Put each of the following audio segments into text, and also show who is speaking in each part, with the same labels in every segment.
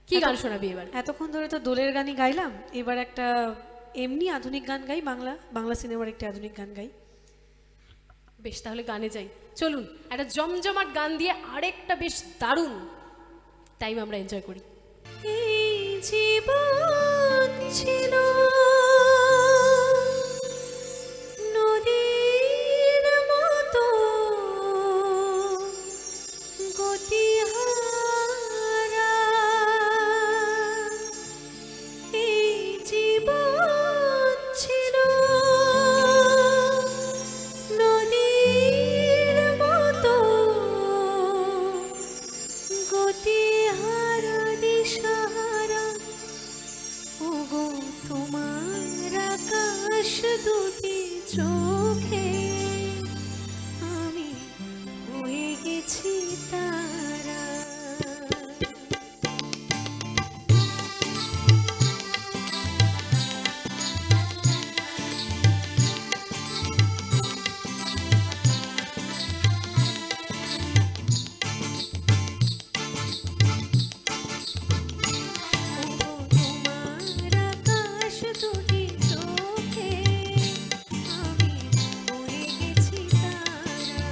Speaker 1: কি গান শোনাবি এবার?
Speaker 2: এতক্ষণ ধরে তো দোলের গানই গাইলাম, এবার একটা এমনি আধুনিক গান গাই, বাংলা বাংলা সিনেমার একটি আধুনিক গান গাই।
Speaker 1: বেশ, তাহলে গানে যাই। চলুন একটা জমজমাট গান দিয়ে আরেকটা বেশ দারুণ টাইম আমরা এনজয় করি।
Speaker 2: এই জীবন ছিল নদীর মতো গতিহারা, এই জীবন ছিল নদীর মতো গতিহারা দিশাহারা। ওগো তোমার আকাশ দুটি চোখে আমি হয়ে গেছি তারা। ওগো তোমার আকাশ দুটি চোখে আমি হয়ে গেছি তারা।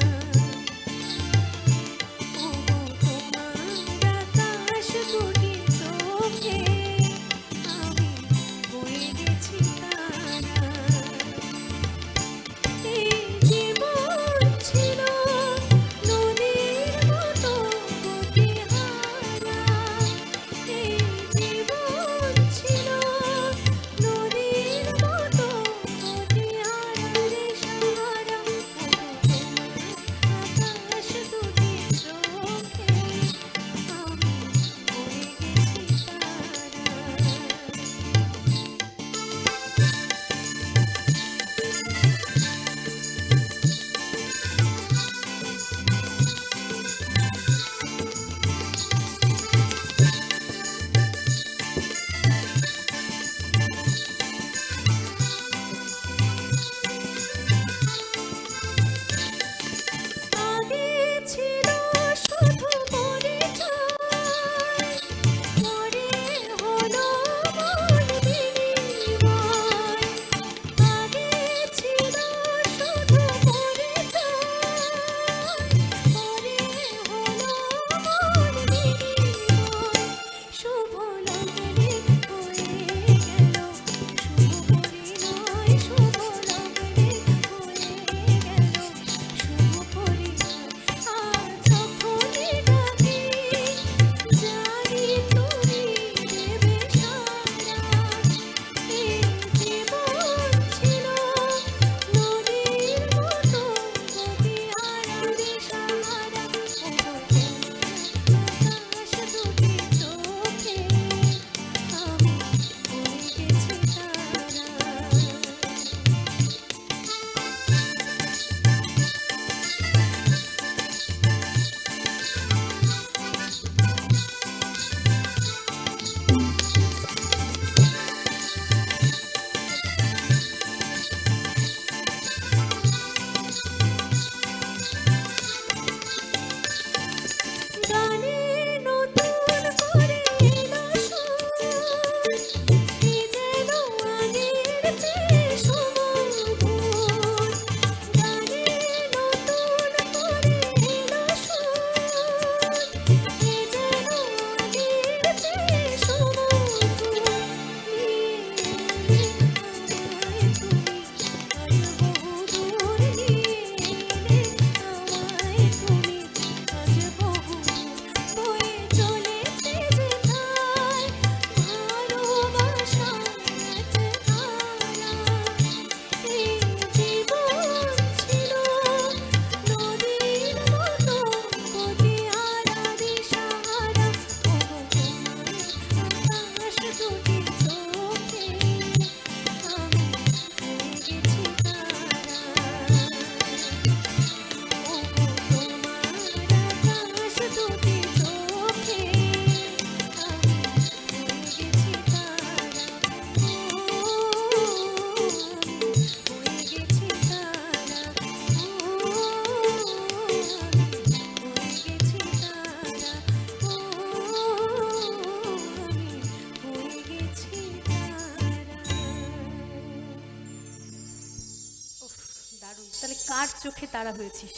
Speaker 1: চোখে তারা হয়েছিস?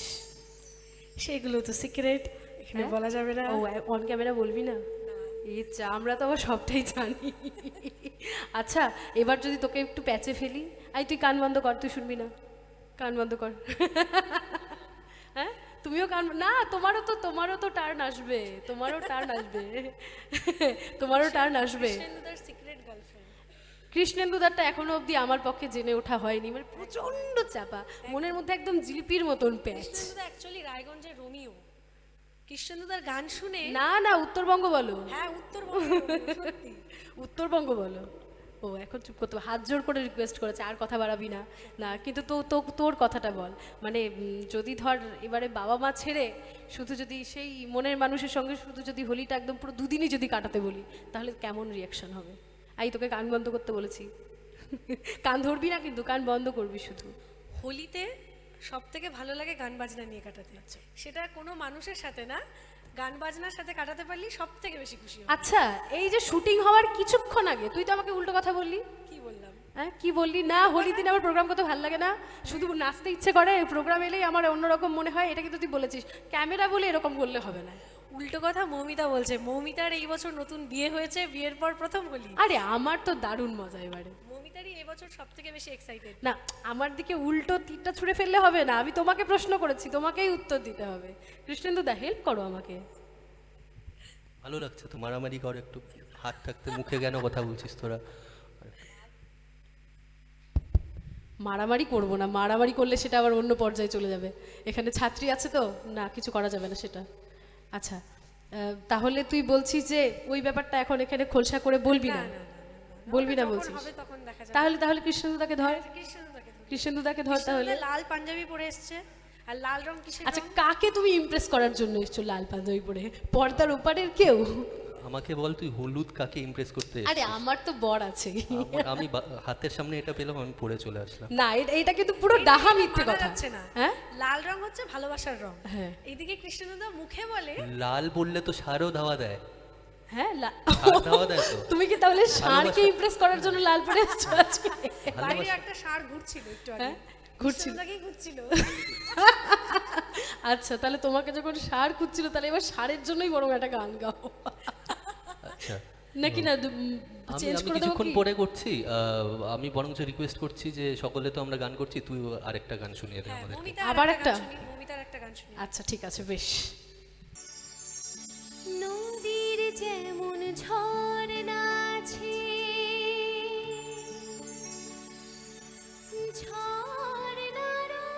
Speaker 2: সেগুলো তো সিক্রেট, এখানে
Speaker 1: হ্যাঁ?
Speaker 2: বলা যাবে না।
Speaker 1: ও অন ক্যামেরা বলবি না? এই যা, আমরা তো আবার সবটাই জানি। আচ্ছা, এবার যদি তোকে একটু প্যাচে ফেলি, আই তুই কান বন্ধ কর, তুই শুনবি না, কান বন্ধ কর। হ্যাঁ, তুমিও কান, না তোমারও তো টার্ন আসবে, তোমারও টার্ন আসবে, তোমারও টার্ন আসবে।
Speaker 2: কৃষ্ণেন্দুদার সিক্রেট গার্লফ্রেন্ড।
Speaker 1: কৃষ্ণেন্দুদারটা এখনো অবধি আমার পক্ষে জেনে ওঠা হয়নি, মানে প্রচন্ড চাপা, মনের মধ্যে একদম জিলিপির মতন প্যাচ।
Speaker 2: কৃষ্ণেন্দুদা অ্যাকচুয়ালি রায়গঞ্জের রোমিও। কৃষ্ণেন্দুদার গান শুনে,
Speaker 1: না না, উত্তরবঙ্গ বলো।
Speaker 2: হ্যাঁ উত্তরবঙ্গ, সত্যি।
Speaker 1: উত্তরবঙ্গ বলো। ও এখন চুপ করতে, হাত জোর করে রিকোয়েস্ট করেছে আর কথা বাড়াবি না। না কিন্তু তোর কথাটা বল, মানে যদি ধর এবারে বাবা মা ছেড়ে শুধু যদি সেই মনের মানুষের সঙ্গে শুধু যদি হোলিটা একদম পুরো দুদিনই যদি কাটাতে বলি, তাহলে কেমন রিয়াকশন হবে? আই তোকে কান বন্ধ করতে বলেছি। কান ধরবি না কিন্তু, কান বন্ধ করবি শুধু।
Speaker 2: হোলিতে সব থেকে ভালো লাগে গান বাজনা নিয়ে কাটাতে। সেটা কোনো মানুষের সাথে না, গান বাজনার সাথে কাটাতে পারলি সব থেকে বেশি খুশি হয়।
Speaker 1: আচ্ছা, এই যে শুটিং হওয়ার কিছুক্ষণ আগে তুই তো আমাকে উল্টো কথা বললি।
Speaker 2: কি বললাম?
Speaker 1: হ্যাঁ, কি বললি? না হোলির দিন আমার প্রোগ্রাম করতে ভালো লাগে না, শুধু নাচতে ইচ্ছে করে, প্রোগ্রাম এলেই আমার অন্যরকম মনে হয়। এটা কিন্তু তুই বলেছিস, ক্যামেরা বলে এরকম বললে হবে না।
Speaker 2: উল্টো কথা মৌমিতা বলছে। মৌমিতার এই বছর নতুন বিয়ে হয়েছে, বিয়ের পর প্রথম হোলি।
Speaker 1: আরে আমার তো দারুণ মজা এবারে।
Speaker 2: মৌমিতারই এবছর সব থেকে বেশি এক্সাইটেড।
Speaker 1: না, আমার দিকে উল্টো তীরটা ছুঁড়ে ফেললে হবে না, আমি তোমাকে প্রশ্ন করেছি, তোমাকেই উত্তর দিতে হবে। কৃষ্ণেন্দু দা, হেল্প করো আমাকে।
Speaker 3: ভালো লাগছে তো, মারামারি কর একটু, হাত থাকতে মুখে কেন কথা বলছিস তোরা?
Speaker 1: মারামারি করবো না, মারামারি করলে সেটা আবার অন্য পর্যায়ে চলে যাবে। এখানে ছাত্রী আছে তো, না কিছু করা যাবে না সেটা। আচ্ছা, তাহলে তুই বলছিস যে ওই ব্যাপারটা এখন এখানে খোলসা করে বলবি না, বলবি না বলছিস?
Speaker 2: হবে তখন দেখা যাবে।
Speaker 1: তাহলে কৃষ্ণেন্দুদাকে ধর,
Speaker 2: কৃষ্ণেন্দুদাকে ধর।
Speaker 1: কৃষ্ণেন্দুদাকে ধর তাহলে।
Speaker 2: কৃষ্ণেন্দুদা লাল পাঞ্জাবি পরে এসছে, আর লাল রং কিসের
Speaker 1: আচ্ছা,
Speaker 2: রং?
Speaker 1: কাকে তুমি ইমপ্রেস করার জন্য এসছো লাল পাঞ্জাবি পরে? পর্দার ওপারের কেউ?
Speaker 3: আমাকে বল, তুই হলুদ কাকে ইমপ্রেস করতে
Speaker 1: আরে
Speaker 3: এসেছিস?
Speaker 1: আমার তো বর আছে।
Speaker 3: আমি হাতের সামনে এটা পেলাম, আমি পরে চলে আসলাম।
Speaker 1: না, এটা কিন্তু পুরো ডাহা মিথ্যে
Speaker 2: মানা
Speaker 1: কথা।
Speaker 2: যাচ্ছে না।
Speaker 1: হ্যাঁ
Speaker 2: লাল রং হচ্ছে ভালোবাসার রং।
Speaker 1: হ্যাঁ
Speaker 2: এইদিকে কৃষ্ণেন্দুদা মুখে বলে
Speaker 3: লাল বললে তো সারও ধাওয়া দেয়,
Speaker 1: হ্যাঁ,
Speaker 3: ষাঁড় ধাওয়া দেয় তো।
Speaker 1: তুমি কি তাহলে ষাঁড়কে ইমপ্রেস করার জন্য লাল পরে এসছো আজকে?
Speaker 2: বাইরে একটা ষাঁড় ঘুরছিল একটু আগে,
Speaker 1: হ্যাঁ, ঘুরছিল।
Speaker 2: কৃষ্ণেন্দুদাকেই ঘুরছিল।
Speaker 1: আচ্ছা, তাহলে তোমাকে যখন ষাঁড় খুঁজছিল, তাহলে এবার ষাঁড়ের জন্যই বরং একটা গান গাও।
Speaker 3: আচ্ছা,
Speaker 1: নাকি না
Speaker 3: আমি
Speaker 1: চেঞ্জ
Speaker 3: আমি
Speaker 1: করে দেবো
Speaker 3: কিছুক্ষণ
Speaker 1: কি?
Speaker 3: পরে করছি। আমি বরঞ্চ রিকোয়েস্ট করছি যে সকলে তো আমরা গান করছি, তুই আরেকটা গান শুনিয়ে দে
Speaker 2: হ্যাঁ,
Speaker 3: আমাদের।
Speaker 2: মৌমিতার
Speaker 1: আবার
Speaker 2: একটা
Speaker 1: একটা?
Speaker 2: গান শুনি, মৌমিতার একটা গান শুনি।
Speaker 1: আচ্ছা ঠিক আছে, বেশ।
Speaker 4: নদীর যেমন ঝর্ণা আছে, ঝর্ণারও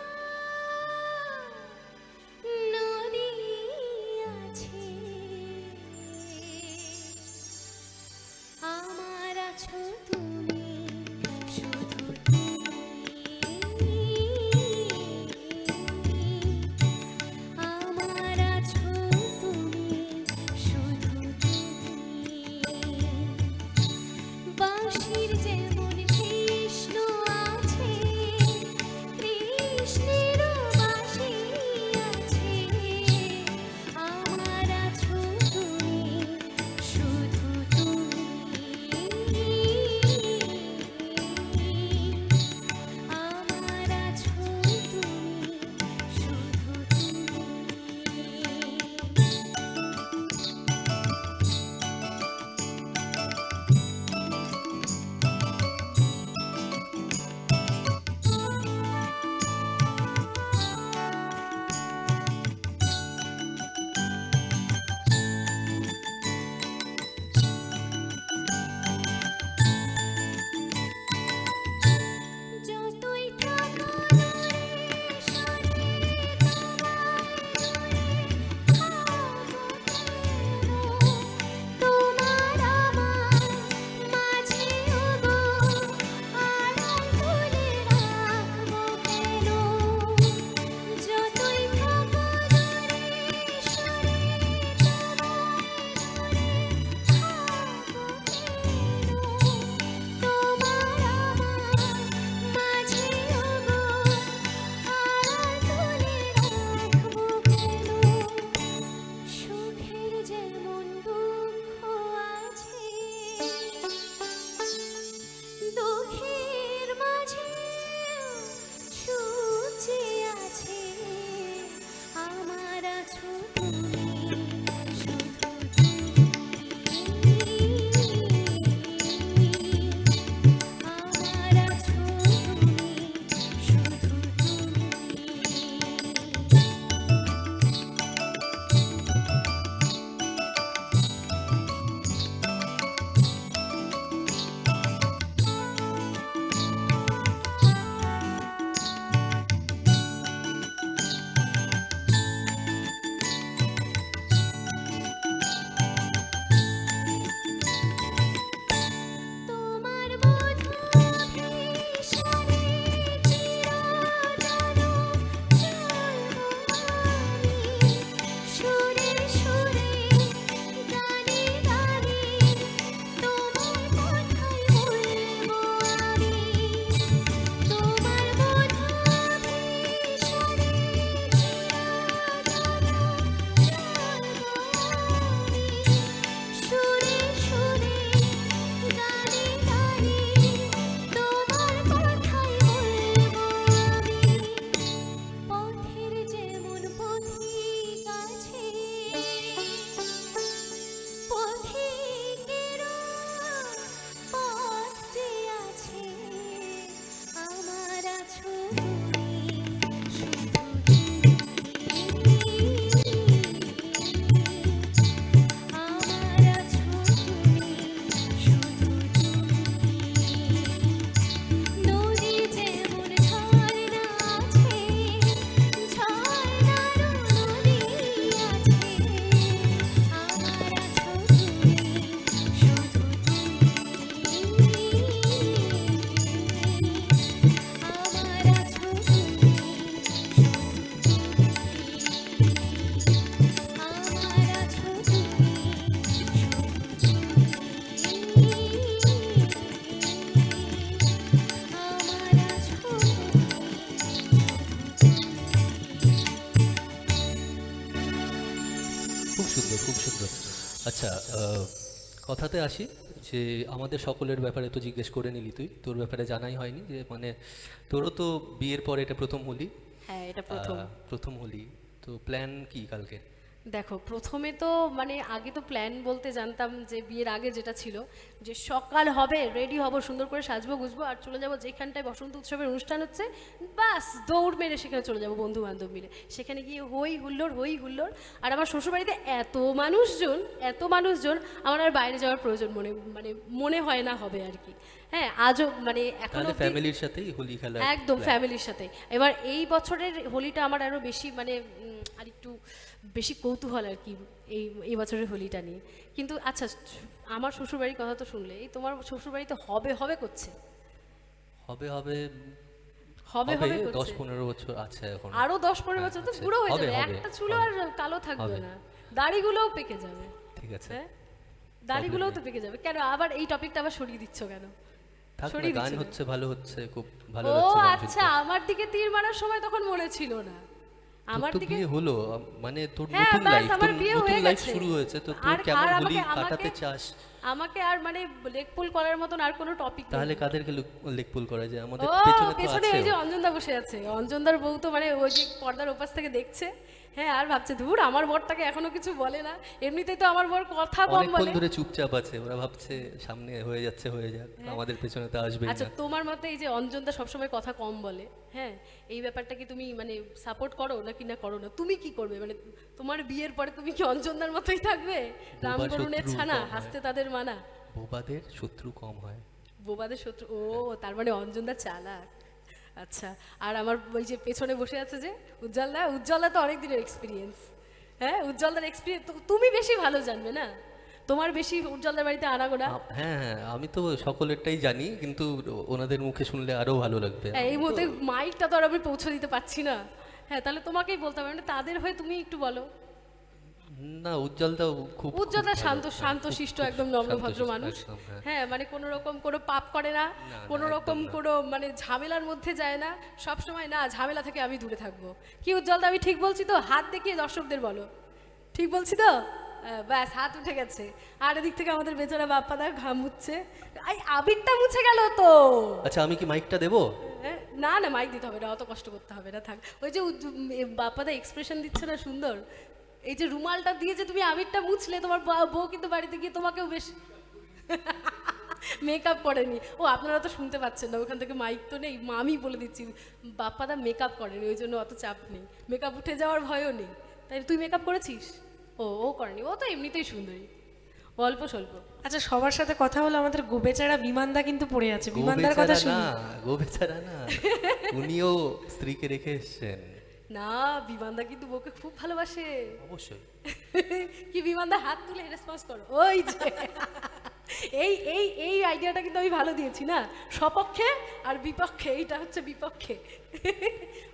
Speaker 4: নদী আছে, আমার আছো তুমি, শুধু তুমি, আমার আছো তুমি, শুধু তুমি।
Speaker 3: সুন্দর, খুব সুন্দর। আচ্ছা, কথাতে আসি যে আমাদের সকলের ব্যাপারে তো জিজ্ঞেস করে নিলি তুই, তোর ব্যাপারে জানাই হয়নি যে মানে তোরও তো বিয়ের পরে এটা প্রথম হোলি।
Speaker 1: হ্যাঁ, এটা প্রথম।
Speaker 3: প্রথম হোলি, তো প্ল্যান কি কালকে?
Speaker 1: দেখো, প্রথমে তো মানে আগে তো প্ল্যান বলতে জানতাম যে বিয়ের আগে যেটা ছিল যে সকাল হবে, রেডি হব, সুন্দর করে সাজবো গুজবো আর চলে যাব যেখানটায় বসন্ত উৎসবের অনুষ্ঠান হচ্ছে, বাস দৌড় মেরে সেখানে চলে যাব বন্ধু বান্ধব মিলে। সেখানে গিয়ে হই হুল্লোড়। আর আমার শ্বশুরবাড়িতে এত মানুষজন আমার আর বাইরে যাওয়ার প্রয়োজন মনে হয় না হবে আর কি। হ্যাঁ, আজও মানে এখন
Speaker 3: তাহলে ফ্যামিলির সাথেই হোলি খেলা?
Speaker 1: একদম ফ্যামিলির সাথে। এবার এই বছরের হোলিটা আমার আরো বেশি মানে আর একটু বেশি কৌতূহল আর কি এই বছরের হোলিটা নিয়ে। কিন্তু আচ্ছা, আমার শ্বশুরবাড়ির কথা তো শুনলে, এই তোমার শ্বশুরবাড়িতে হবে করছে,
Speaker 3: হবে হবে
Speaker 1: হবে
Speaker 3: হবে
Speaker 1: করছে।
Speaker 3: 10-15 বছর আছে এখন।
Speaker 1: আরো 10-15 বছর তো
Speaker 3: আচ্ছা,
Speaker 1: বুড়ো হয়ে
Speaker 3: হবে,
Speaker 1: যাবে,
Speaker 3: হবে,
Speaker 1: একটা চুলো
Speaker 3: হবে।
Speaker 1: আর কালো থাকবে
Speaker 3: হবে।
Speaker 1: না, দাড়িগুলোও পেকে যাবে।
Speaker 3: ঠিক আছে,
Speaker 1: হ্যাঁ, দাড়িগুলোও তো পেকে যাবে। কেন আবার এই টপিকটা আবার সরিয়ে দিচ্ছ কেন?
Speaker 3: থাক না,
Speaker 1: সরিয়ে
Speaker 3: গান
Speaker 1: দিচ্ছি না।
Speaker 3: হচ্ছে, ভালো হচ্ছে, খুব ভালো
Speaker 1: ও
Speaker 3: লাগছে গান
Speaker 1: আচ্ছা,
Speaker 3: শুনতে।
Speaker 1: আমার দিকে তীর মারার সময় তখন মনে ছিল না।
Speaker 3: তোর
Speaker 1: আমার
Speaker 3: তো
Speaker 1: দিকে
Speaker 3: বিয়ে হলো, মানে তোর
Speaker 1: হ্যাঁ,
Speaker 3: নতুন
Speaker 1: ব্যাস,
Speaker 3: লাইফ,
Speaker 1: আমার
Speaker 3: তোর
Speaker 1: বিয়ে
Speaker 3: নতুন
Speaker 1: হয়ে
Speaker 3: লাইফ
Speaker 1: গেছে।
Speaker 3: শুরু হয়েছে, তো
Speaker 1: আর
Speaker 3: তুই কেমন হোলি
Speaker 1: আমাকে
Speaker 3: কাটাতে চাস?
Speaker 1: আমাকে আর মানে লেগ পুল করার মতন আর কোনো টপিক
Speaker 3: তাহলে কাদেরকে লেগ পুল করা যায়? আমাদের
Speaker 1: ও
Speaker 3: পেছনে তো
Speaker 1: পেছনে
Speaker 3: আছে।
Speaker 1: এই যে অঞ্জনদা বসে আছে, অঞ্জনদার বউ তো মানে ওই যে পর্দার ওপাশ থেকে দেখছে। হ্যাঁ, আর ভাবছে ধুর আমার বরটাকে এখনো কিছু বলে না, এমনিতেই তো আমার বর কথা কম
Speaker 3: অনেকক্ষণ
Speaker 1: বলে।
Speaker 3: ধরে চুপচাপ আছে, ওরা ভাবছে সামনে হয়ে যাচ্ছে, হয়ে যাক, আমাদের পেছনে তো আসবেই
Speaker 1: আচ্ছা,
Speaker 3: না।
Speaker 1: তোমার মতে এই যে অঞ্জনদা সবসময় কথা কম বলে, হ্যাঁ, এই ব্যাপারটা কি তুমি মানে সাপোর্ট করো নাকি না করো না? তুমি কি করবে মানে তোমার বিয়ের পরে তুমি কি অঞ্জনদার মতোই থাকবে? রামগরুণের
Speaker 3: শত্রু
Speaker 1: ছানা,
Speaker 3: কম হয়।
Speaker 1: হাসতে তাদের মানা।
Speaker 3: বোবাদের শত্রু কম হয়।
Speaker 1: বোবাদের শত্রু, ও তার মানে অঞ্জনদা চালাক। আচ্ছা, আর আমার ওই যে পেছনে বসে আছে যে উজ্জ্বলদা তো অনেক দিনের এক্সপিরিয়েন্স। হ্যাঁ, উজ্জ্বলদার এক্সপিরিয়েন্স তুমি বেশি ভালো জানবে না, তোমার বেশি উজ্জ্বলদার বাড়িতে আনাগোনা।
Speaker 3: হ্যাঁ হ্যাঁ, আমি তো সকলেরটাই জানি, কিন্তু ওনাদের মুখে শুনলে আরো ভালো লাগবে।
Speaker 1: হ্যাঁ, এই মুহূর্তে মাইকটা তো আর আমি পৌঁছে দিতে পারছি না। হ্যাঁ, তাহলে তোমাকেই বলতে হবে, মানে তাদের হয়ে তুমি একটু বলো।
Speaker 3: না, উজ্জ্বলদাও খুব
Speaker 1: উজ্জ্বলদা
Speaker 3: খুব
Speaker 1: শান্ত
Speaker 3: ভালো। হ্যাঁ,
Speaker 1: শান্ত
Speaker 3: খুব-
Speaker 1: শিষ্ট
Speaker 3: খুব
Speaker 1: একদম নম্র ভদ্র
Speaker 3: শান্তশিষ্ট,
Speaker 1: মানুষ।
Speaker 3: একদম, হ্যাঁ।
Speaker 1: হ্যাঁ, মানে কোনো রকম কোনো পাপ করে না, কোনো
Speaker 3: একদম
Speaker 1: রকম
Speaker 3: না।
Speaker 1: কোনো মানে ঝামেলার মধ্যে যায় না, সব সময় না ঝামেলা থেকে আমি দূরে থাকবো। কি উজ্জ্বলদা, আমি ঠিক বলছি তো? হাত দেখিয়ে দর্শকদের বলো ঠিক বলছি তো? ব্যাস, হাত উঠে গেছে। আর এদিক থেকে আমাদের বেচারা বাপ্পাদা ঘাম মুছছে, আবিরটা মুছে গেল তো।
Speaker 3: আচ্ছা, আমি কি মাইকটা দেবো?
Speaker 1: না না, মাইক দিতে হবে না, অত কষ্ট করতে হবে না, থাক। ওই যে বাপ্পাদা এক্সপ্রেশন দিচ্ছে না সুন্দর, এই যে রুমালটা দিয়ে যে তুমি আবিরটা মুছলে, তোমার বউ কিন্তু বাড়িতে গিয়ে তোমাকেও বেশ মেকআপ করেনি। ও আপনারা তো শুনতে পাচ্ছেন না, ওখান থেকে মাইক তো নেই, আমি বলে দিচ্ছি, বাপ্পাদা মেকআপ করেনি, ওই জন্য অত চাপ নেই, মেকআপ উঠে যাওয়ার ভয়ও নেই। তাই তুই মেকআপ করেছিস? ও করেনি, ও তো এমনিতেই সুন্দরী, অল্প স্বল্প।
Speaker 2: আচ্ছা, সবার সাথে কথা হলো, আমাদের গোবেচারা বিমানদা কিন্তু পড়ে আছে, বিমানদার কথা
Speaker 3: গোবেচারা
Speaker 2: শুনি।
Speaker 3: না, গোবেচারা না, উনিও স্ত্রীকে রেখে এসছেন।
Speaker 1: না, বিমানদা কিন্তু বউকে খুব ভালোবাসে।
Speaker 3: অবশ্যই।
Speaker 1: কি বিমানদা, হাত তুলে রেসপন্স করো, ওই যে এই এই এই আইডিয়াটা কিন্তু আমি ভালো দিয়েছি না, সপক্ষে আর বিপক্ষে, এইটা হচ্ছে বিপক্ষে।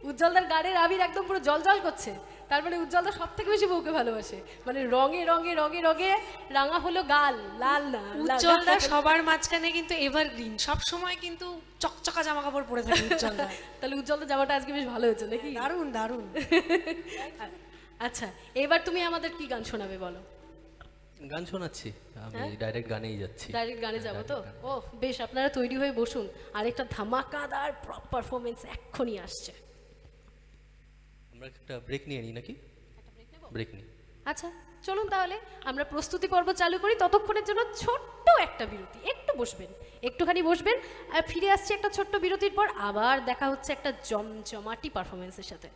Speaker 1: উজ্জ্বলদার গাড়ির আবির একদম পুরো জলজল করছে, তার মানে উজ্জ্বলদা সব থেকে বেশি বউকে ভালোবাসে, মানে রঙে রঙে রঙে রঙে রাঙা হলো গাল, লাল না
Speaker 2: উজ্জ্বলদা সবার মাঝখানে কিন্তু এভারগ্রিন, সব সময় কিন্তু চকচকা জামা কাপড় পরে থাকে উজ্জ্বলদা।
Speaker 1: তাহলে উজ্জ্বলদার জামাটা আজকে বেশ ভালো হয়েছে নাকি?
Speaker 2: দারুণ দারুণ।
Speaker 1: আচ্ছা, এবার তুমি আমাদের কি গান শোনাবে বলো?
Speaker 3: গান শোনাচ্ছি, আমি ডাইরেক্ট গানেই যাচ্ছি।
Speaker 1: ডাইরেক্ট গানে যাবো তো? ও বেশ, আপনারা তৈরি হয়ে বসুন, আরেকটা ধামাকাদার পারফরমেন্স এক্ষুনি আসছে।
Speaker 3: আমরা একটা ব্রেক নিয়ে নিই নাকি? ব্রেক নিই।
Speaker 1: আচ্ছা, চলুন তাহলে আমরা প্রস্তুতি পর্ব চালু করি, ততক্ষণের জন্য ছোট্ট একটা বিরতি, একটু বসবেন, একটুখানি বসবেন, আর ফিরে আসছি একটা ছোট্ট বিরতির পর, আবার দেখা হচ্ছে একটা জমজমাটি পারফরমেন্সের সাথে।